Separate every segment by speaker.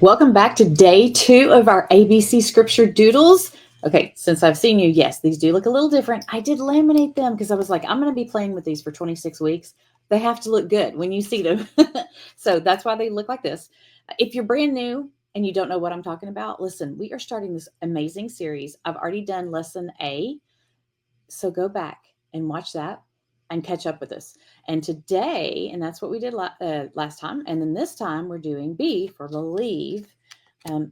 Speaker 1: Welcome back to day 2 of our ABC Scripture Doodles. Okay, since I've seen you, yes, these do look a little different. I did laminate them because I was like, I'm going to be playing with these for 26 weeks. They have to look good when you see them. So that's why they look like this. If you're brand new and you don't know what I'm talking about, listen, we are starting this amazing series. I've already done lesson A, so go back and watch that and catch up with us. And today, and that's what we did last time. And then this time we're doing B for believe.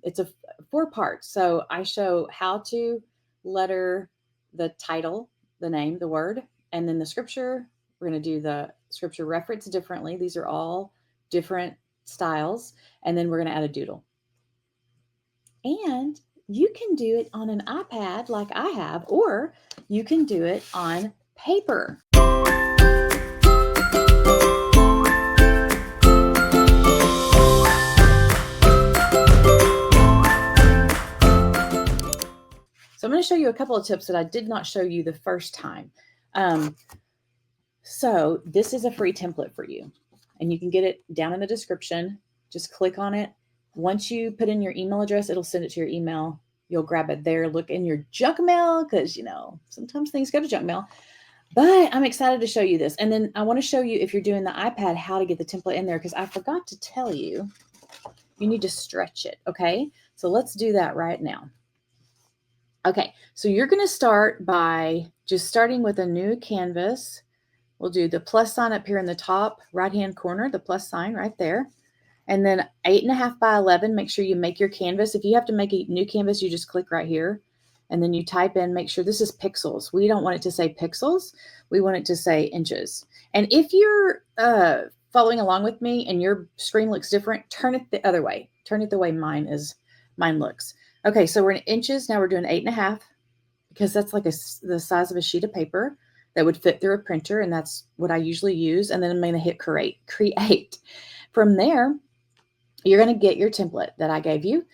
Speaker 1: It's a 4 parts. So I show how to letter the title, the name, the word, and then the scripture. We're going to do the scripture reference differently. These are all different styles. And then we're going to add a doodle. And you can do it on an iPad like I have, or you can do it on paper. So I'm going to show you a couple of tips that I did not show you the first time. So this is a free template for you, and you can get it down in the description. Just click on it. Once you put in your email address, it'll send it to your email. You'll grab it there. Look in your junk mail because, sometimes things go to junk mail. But I'm excited to show you this. And then I want to show you, if you're doing the iPad, how to get the template in there, because I forgot to tell you, you need to stretch it. Okay, so let's do that right now. Okay, so you're going to start by just starting with a new canvas. We'll do the plus sign up here in the top right-hand corner, the plus sign right there. And then 8.5 by 11, make sure you make your canvas. If you have to make a new canvas, you just click right here. And then you type in, make sure this is pixels. We don't want it to say pixels. We want it to say inches. And if you're following along with me and your screen looks different, turn it the other way. Turn it the way mine looks. Okay, so we're in inches. Now we're doing 8.5 because that's like the size of a sheet of paper that would fit through a printer, and that's what I usually use. And then I'm going to hit create. From there, you're going to get your template that I gave you.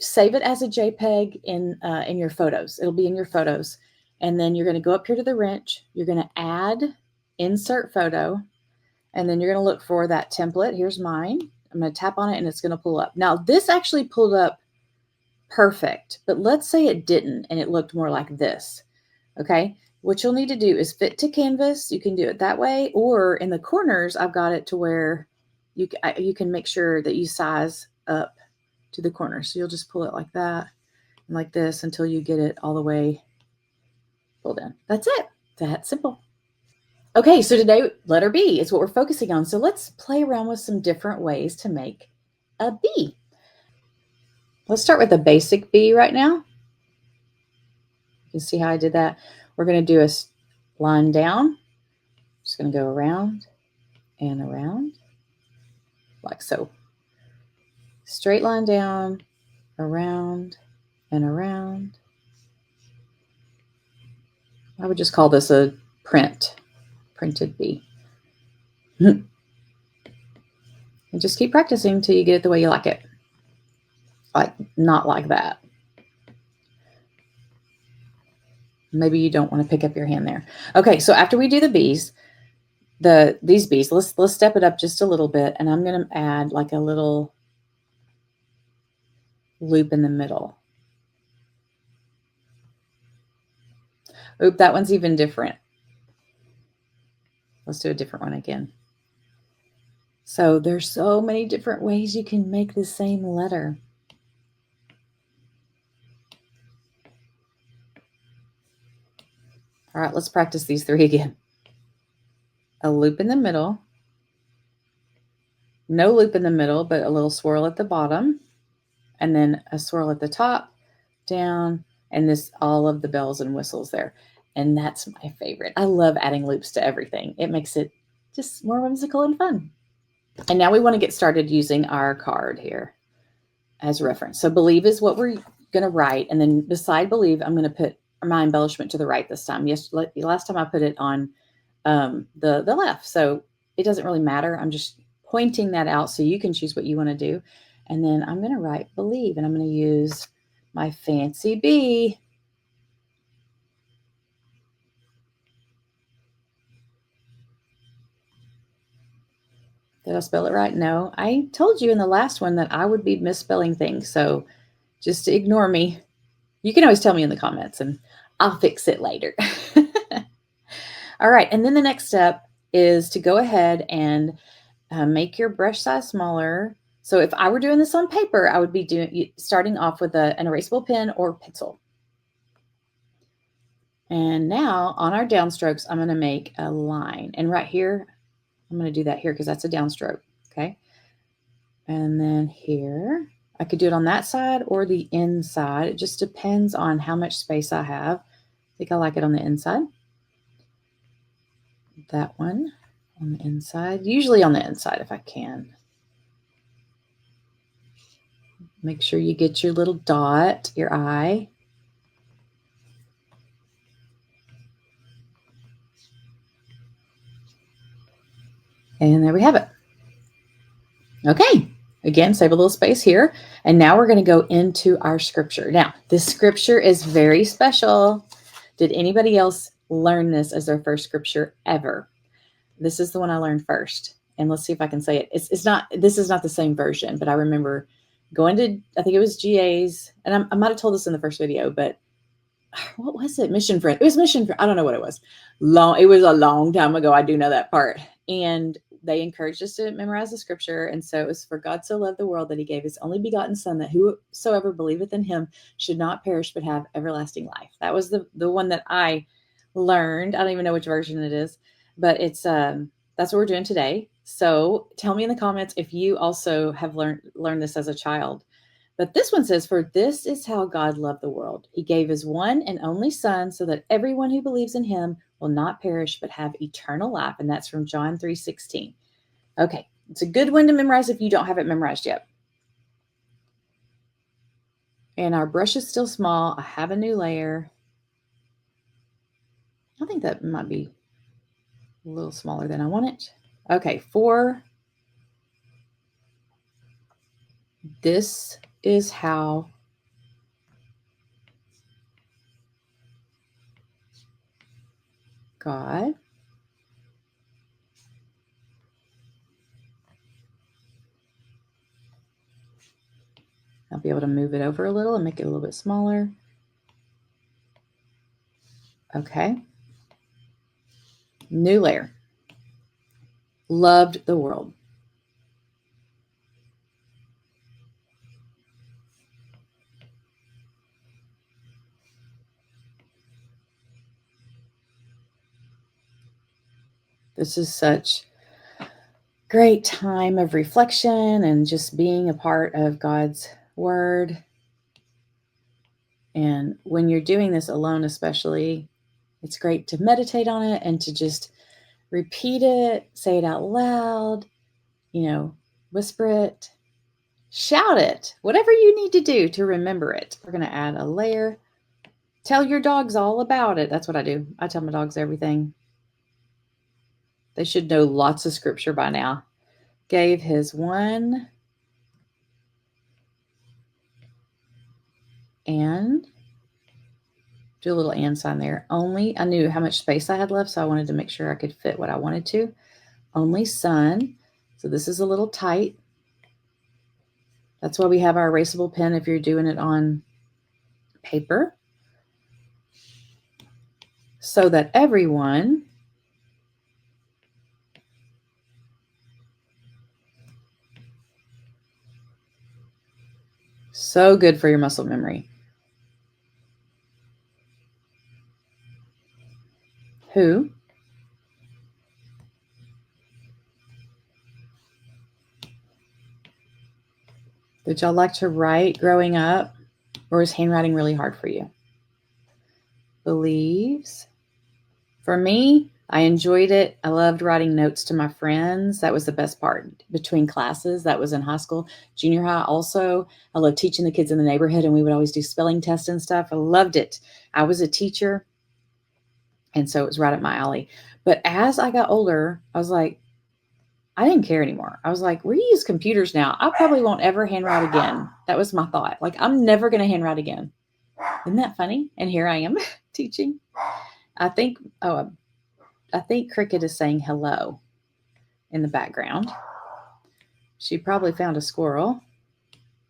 Speaker 1: Save it as a JPEG in your photos. It'll be in your photos. And then you're going to go up here to the wrench. You're going to add insert photo, and then you're going to look for that template. Here's mine. I'm going to tap on it, and it's going to pull up. Now, this actually pulled up perfect, but let's say it didn't, and it looked more like this. Okay, what you'll need to do is fit to canvas. You can do it that way, or in the corners, I've got it to where you can make sure that you size up to the corner. So you'll just pull it like that and like this until you get it all the way pulled in. That's it. That simple. Okay, so today, letter B is what we're focusing on. So let's play around with some different ways to make a B. Let's start with a basic B right now. You can see how I did that. We're going to do a line down. Just going to go around and around like so. Straight line down, around and around. I would just call this a printed B. And just keep practicing until you get it the way you like it. Like, not like that. Maybe you don't want to pick up your hand there. Okay, so after we do the B's, these B's, let's step it up just a little bit, and I'm going to add like a little loop in the middle. Oop, that one's even different. Let's do a different one again. So there's so many different ways you can make the same letter. All right, let's practice these 3 again. A loop in the middle, no loop in the middle, but a little swirl at the bottom, and then a swirl at the top, down, and this all of the bells and whistles there. And that's my favorite. I love adding loops to everything. It makes it just more whimsical and fun. And now we want to get started using our card here as reference. So believe is what we're going to write. And then beside believe, I'm going to put my embellishment to the right this time. Yes, last time I put it on the left. So it doesn't really matter. I'm just pointing that out so you can choose what you want to do. And then I'm going to write believe, and I'm going to use my fancy B. Did I spell it right? No. I told you in the last one that I would be misspelling things. So just ignore me. You can always tell me in the comments and I'll fix it later. All right. And then the next step is to go ahead and make your brush size smaller. So if I were doing this on paper, I would be starting off with an erasable pen or pencil. And now on our downstrokes, I'm going to make a line. And right here, I'm going to do that here because that's a downstroke. Okay. And then here, I could do it on that side or the inside. It just depends on how much space I have. I think I like it on the inside. That one on the inside, usually on the inside if I can. Make sure you get your little dot, your eye. And there we have it. Okay, again, save a little space here. And now we're going to go into our scripture. Now, this scripture is very special. Did anybody else learn this as their first scripture ever? This is the one I learned first. And let's see if I can say it. This is not the same version, but I remember going to, I think it was GA's, and I might have told this in the first video, but what was it? Mission Friend. It was Mission Friend. I don't know what it was. It was a long time ago. I do know that part. And they encouraged us to memorize the scripture. And so it was, for God so loved the world that he gave his only begotten son, that whosoever believeth in him should not perish, but have everlasting life. That was the one that I learned. I don't even know which version it is, but it's, that's what we're doing today. So tell me in the comments if you also have learned this as a child. But this one says, for this is how God loved the world. He gave his one and only son so that everyone who believes in him will not perish, but have eternal life. And that's from John 3:16. Okay, it's a good one to memorize if you don't have it memorized yet. And our brush is still small. I have a new layer. I think that might be a little smaller than I want it. Okay, this is how God I'll be able to move it over a little and make it a little bit smaller. Okay. New layer. Loved the world. This is such great time of reflection and just being a part of God's word. And when you're doing this alone, especially, it's great to meditate on it and to just repeat it, say it out loud, whisper it, shout it, whatever you need to do to remember it. We're going to add a layer. Tell your dogs all about it. That's what I do. I tell my dogs everything. They should know lots of scripture by now. Gave his one and do a little and sign there. Only, I knew how much space I had left, so I wanted to make sure I could fit what I wanted to. Only son. So this is a little tight. That's why we have our erasable pen if you're doing it on paper. So that everyone so good for your muscle memory. Who did y'all like to write growing up, or is handwriting really hard for you? Believes. For me, I enjoyed it. I loved writing notes to my friends. That was the best part between classes. That was in high school, junior high also. I loved teaching the kids in the neighborhood, and we would always do spelling tests and stuff. I loved it. I was a teacher, and so it was right up my alley. But as I got older, I was like, I didn't care anymore. I was like, we use computers now. I probably won't ever handwrite again. That was my thought. Like, I'm never going to handwrite again. Isn't that funny? And here I am teaching. I think Cricket is saying hello in the background. She probably found a squirrel.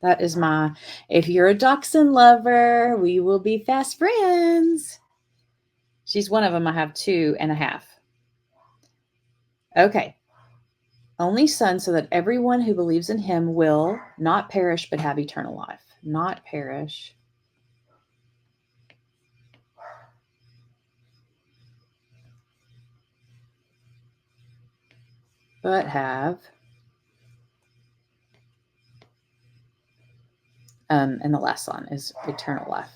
Speaker 1: That is my, if you're a dachshund lover, we will be fast friends. She's one of them. I have 2.5. Okay. Only son, so that everyone who believes in him will not perish but have eternal life. Not perish. But have. And the last one is eternal life.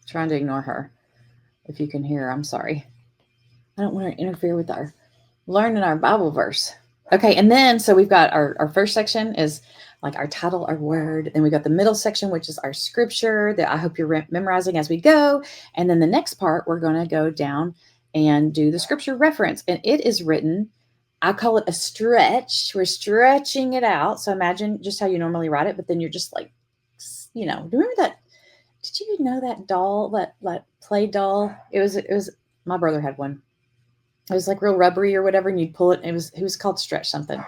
Speaker 1: Trying to ignore her. If you can hear, I'm sorry. I don't want to interfere with our learning our Bible verse. Okay, and then so we've got our first section is like our title, our word. Then we got the middle section, which is our scripture that I hope you're memorizing as we go. And then the next part, we're going to go down and do the scripture reference. And it is written, I call it a stretch. We're stretching it out. So imagine just how you normally write it, but then you're just like, remember that? Did you know that doll, that play doll? It was my brother had one. It was like real rubbery or whatever, and you'd pull it. It was called stretch something.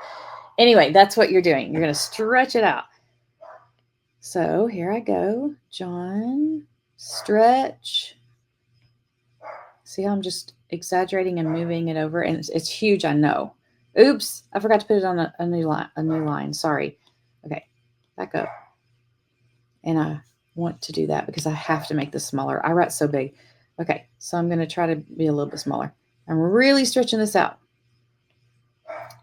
Speaker 1: Anyway, that's what you're doing. You're going to stretch it out. So here I go. John, stretch. See how I'm just exaggerating and moving it over, and it's huge. I know. Oops, I forgot to put it on a new line. Sorry. Okay, back up. And I want to do that because I have to make this smaller. I write so big. Okay, so I'm going to try to be a little bit smaller. I'm really stretching this out.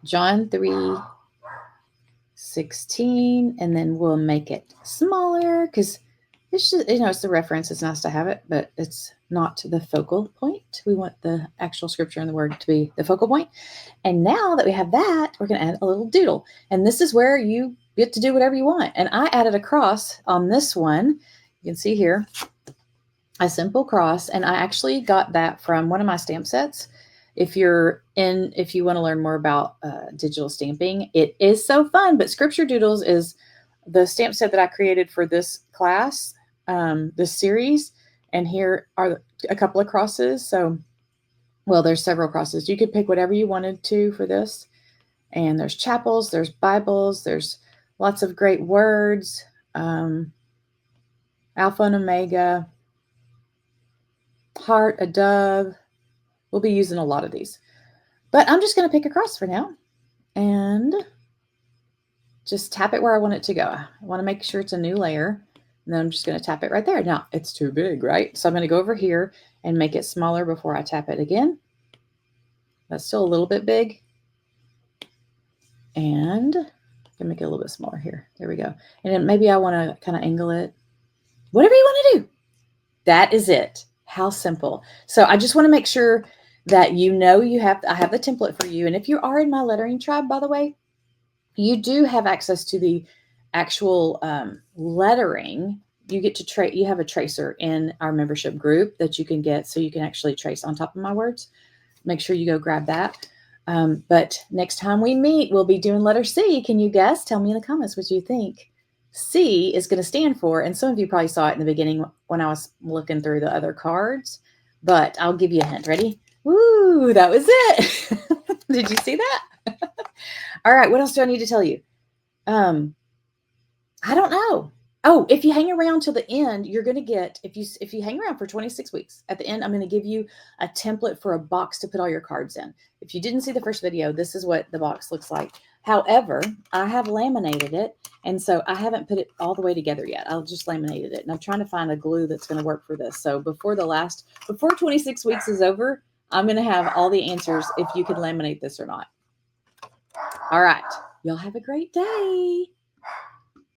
Speaker 1: John 3:16, and then we'll make it smaller because it's just, it's the reference. It's nice to have it, but it's not the focal point. We want the actual scripture and the word to be the focal point. And now that we have that, we're going to add a little doodle. And this is where you get to do whatever you want. And I added a cross on this one. You can see here a simple cross. And I actually got that from one of my stamp sets. If you want to learn more about digital stamping, it is so fun. But Scripture Doodles is the stamp set that I created for this class, this series. And here are a couple of crosses. So, well, there's several crosses. You could pick whatever you wanted to for this. And there's chapels, there's Bibles, there's lots of great words, Alpha and Omega, heart, a dove. We'll be using a lot of these. But I'm just going to pick a cross for now and just tap it where I want it to go. I want to make sure it's a new layer. And then I'm just going to tap it right there. Now, it's too big, right? So I'm going to go over here and make it smaller before I tap it again. That's still a little bit big. And I can make it a little bit smaller here. There we go. And then maybe I want to kind of angle it. Whatever you want to do. That is it. How simple. So I just want to make sure that I have the template for you. And if you are in my lettering tribe, by the way, you do have access to the actual lettering. You get to you have a tracer in our membership group that you can get so you can actually trace on top of my words. Make sure you go grab that. But next time we meet, we'll be doing letter C. Can you guess? Tell me in the comments what you think C is going to stand for. And some of you probably saw it in the beginning when I was looking through the other cards, but I'll give you a hint. Ready? Woo, that was it. Did you see that? All right. What else do I need to tell you? I don't know. Oh, if you hang around till the end, you're going to get, if you hang around for 26 weeks, at the end, I'm going to give you a template for a box to put all your cards in. If you didn't see the first video, this is what the box looks like. However, I have laminated it, and so I haven't put it all the way together yet. I'll just laminated it, and I'm trying to find a glue that's going to work for this. So before 26 weeks is over, I'm going to have all the answers if you can laminate this or not. All right. Y'all have a great day.